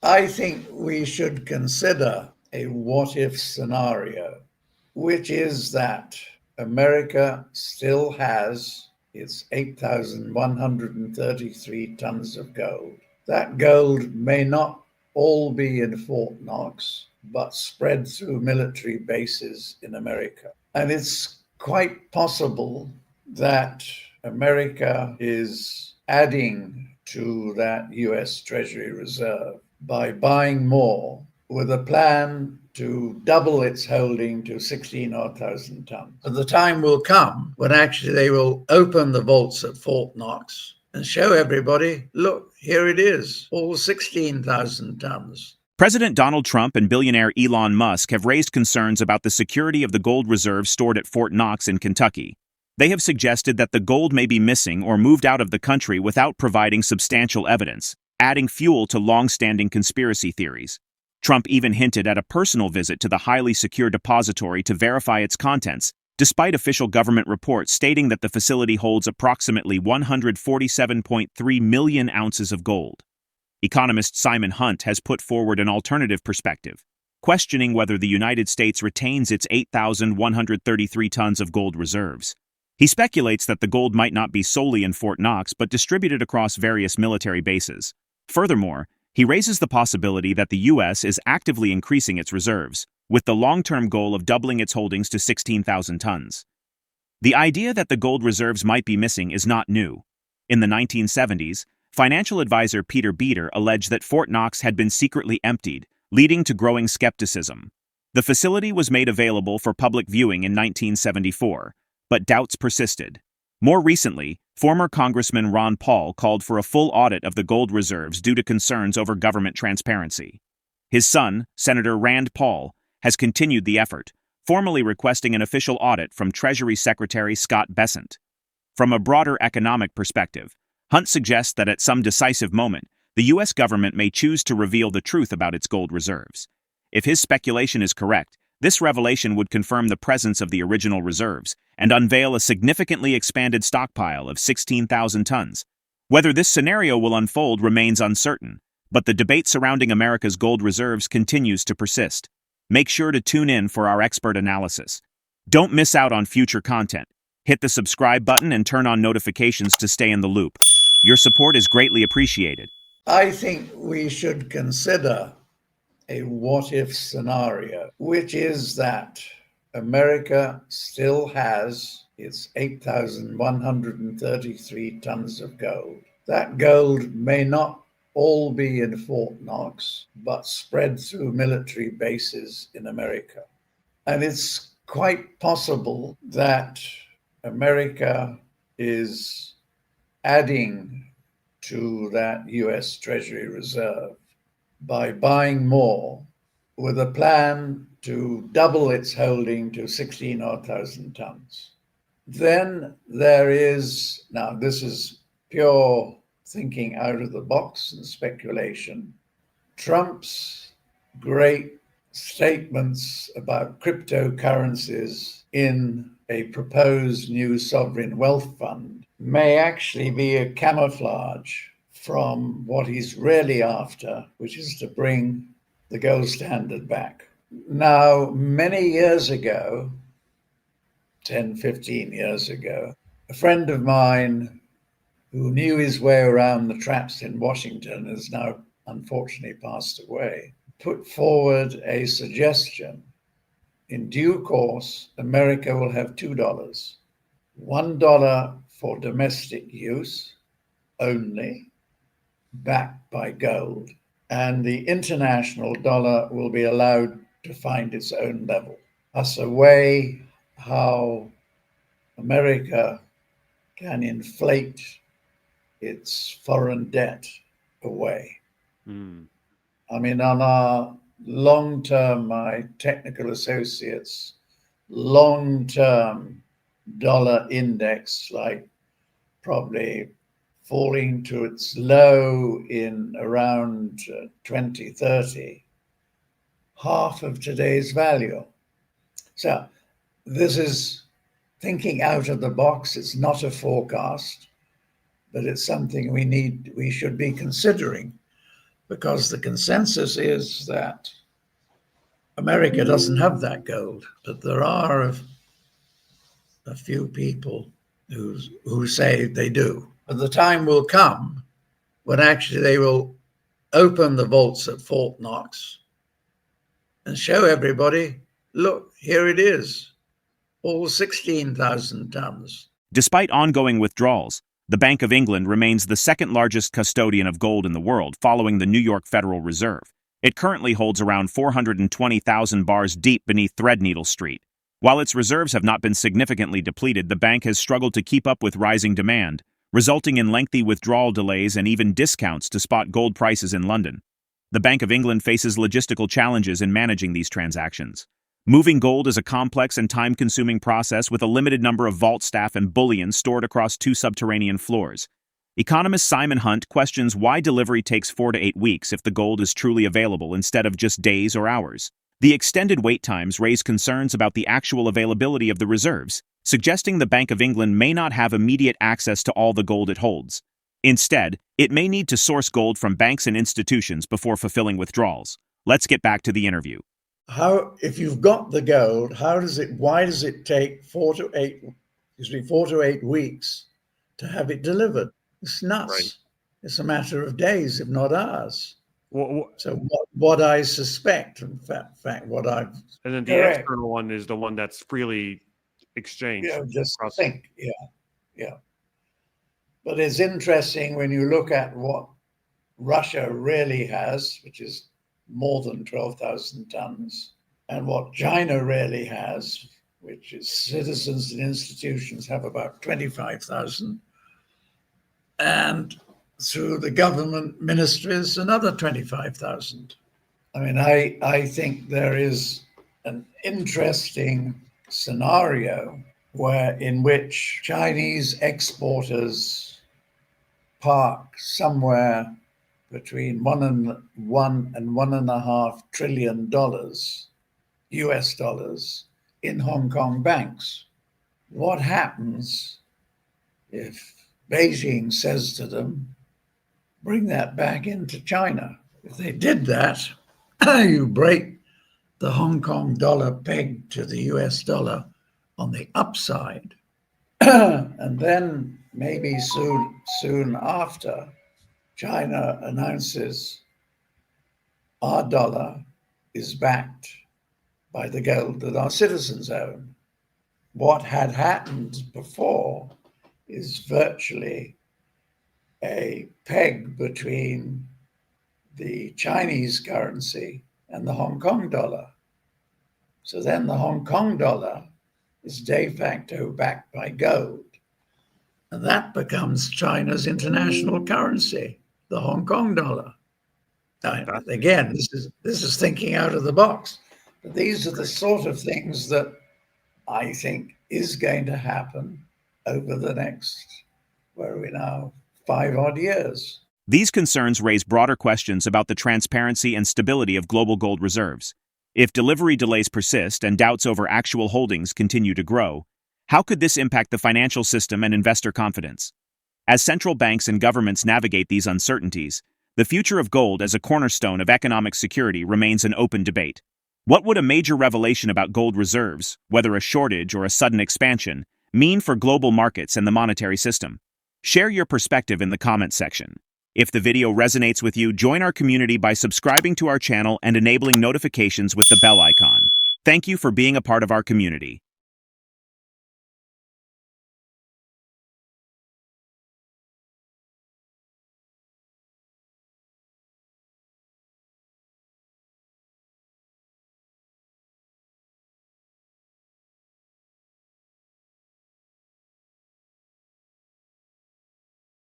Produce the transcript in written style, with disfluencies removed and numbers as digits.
I think we should consider a what if scenario, which is that America still has its 8,133 tons of gold. That gold may not all be in Fort Knox, but spread through military bases in America. And it's quite possible that America is adding to that US Treasury Reserve by buying more with a plan to double its holding to 16 odd thousand tons. But the time will come when actually they will open the vaults at Fort Knox and show everybody, look, here it is, all 16,000 tons. President Donald Trump and billionaire Elon Musk have raised concerns about the security of the gold reserves stored at Fort Knox in Kentucky. They have suggested that the gold may be missing or moved out of the country without providing substantial evidence, adding fuel to long-standing conspiracy theories. Trump even hinted at a personal visit to the highly secure depository to verify its contents, despite official government reports stating that the facility holds approximately 147.3 million ounces of gold. Economist Simon Hunt has put forward an alternative perspective, questioning whether the United States retains its 8,133 tons of gold reserves. He speculates that the gold might not be solely in Fort Knox but distributed across various military bases. Furthermore, he raises the possibility that the U.S. is actively increasing its reserves, with the long-term goal of doubling its holdings to 16,000 tons. The idea that the gold reserves might be missing is not new. In the 1970s, financial advisor Peter Beater alleged that Fort Knox had been secretly emptied, leading to growing skepticism. The facility was made available for public viewing in 1974, but doubts persisted. More recently, former Congressman Ron Paul called for a full audit of the gold reserves due to concerns over government transparency. His son, Senator Rand Paul, has continued the effort, formally requesting an official audit from Treasury Secretary Scott Bessent. From a broader economic perspective, Hunt suggests that at some decisive moment, the U.S. government may choose to reveal the truth about its gold reserves. If his speculation is correct, this revelation would confirm the presence of the original reserves and unveil a significantly expanded stockpile of 16,000 tons. Whether this scenario will unfold remains uncertain, but the debate surrounding America's gold reserves continues to persist. Make sure to tune in for our expert analysis. Don't miss out on future content. Hit the subscribe button and turn on notifications to stay in the loop. Your support is greatly appreciated. I think we should consider a what if scenario, which is that America still has its 8,133 tons of gold. That gold may not all be in Fort Knox, but spread through military bases in America. And it's quite possible that America is adding to that US Treasury Reserve by buying more with a plan to double its holding to 16 odd thousand tons. Then there is, now this is pure thinking out of the box and speculation, Trump's great statements about cryptocurrencies in a proposed new sovereign wealth fund may actually be a camouflage from what he's really after, which is to bring the gold standard back. Now, many years ago, 10, 15 years ago, a friend of mine who knew his way around the traps in Washington, has now unfortunately passed away, put forward a suggestion. In due course, America will have $2. $1 for domestic use only, backed by gold, and the international dollar will be allowed to find its own level. That's a way how America can inflate its foreign debt away. I mean, on our long-term, my technical associates, long-term dollar index, like probably falling to its low in around 2030, half of today's value. So this is thinking out of the box. It's not a forecast, but it's something we should be considering. because the consensus is that America doesn't have that gold, but there are a few people who say they do. But the time will come when actually they will open the vaults at Fort Knox and show everybody, look, here it is, all 16,000 tons. Despite ongoing withdrawals, the Bank of England remains the second largest custodian of gold in the world, following the New York Federal Reserve. It currently holds around 420,000 bars deep beneath Threadneedle Street. While its reserves have not been significantly depleted, the bank has struggled to keep up with rising demand, resulting in lengthy withdrawal delays and even discounts to spot gold prices in London. The Bank of England faces logistical challenges in managing these transactions. Moving gold is a complex and time-consuming process with a limited number of vault staff and bullion stored across 2 subterranean floors. Economist Simon Hunt questions why delivery takes 4 to 8 weeks if the gold is truly available instead of just days or hours. The extended wait times raise concerns about the actual availability of the reserves, suggesting the Bank of England may not have immediate access to all the gold it holds. Instead, it may need to source gold from banks and institutions before fulfilling withdrawals. Let's get back to the interview. If you've got the gold, why does it take 4 to 8 weeks to have it delivered? It's nuts. Right. It's a matter of days, if not hours. So what I suspect, in fact, what I've... And then the external one is the one that's freely exchanged. Just think, yeah. But it's interesting when you look at what Russia really has, which is more than 12,000 tons, and what China really has, which is citizens and institutions have about 25,000, and through the government ministries, another 25,000. I mean, I think there is an interesting scenario in which Chinese exporters park somewhere between $1 and $1.5 trillion US dollars in Hong Kong banks. What happens if Beijing says to them, bring that back into China? If they did that, you break the Hong Kong dollar pegged to the US dollar on the upside. And then maybe soon after, China announces our dollar is backed by the gold that our citizens own. What had happened before is virtually a peg between the Chinese currency and the Hong Kong dollar. So then the Hong Kong dollar is de facto backed by gold. And that becomes China's international currency, the Hong Kong dollar. Again, this is thinking out of the box. But these are the sort of things that I think is going to happen over the next, where are we now, 5-odd years. These concerns raise broader questions about the transparency and stability of global gold reserves. If delivery delays persist and doubts over actual holdings continue to grow, how could this impact the financial system and investor confidence? As central banks and governments navigate these uncertainties, the future of gold as a cornerstone of economic security remains an open debate. What would a major revelation about gold reserves, whether a shortage or a sudden expansion, mean for global markets and the monetary system? Share your perspective in the comments section. If the video resonates with you, join our community by subscribing to our channel and enabling notifications with the bell icon. Thank you for being a part of our community.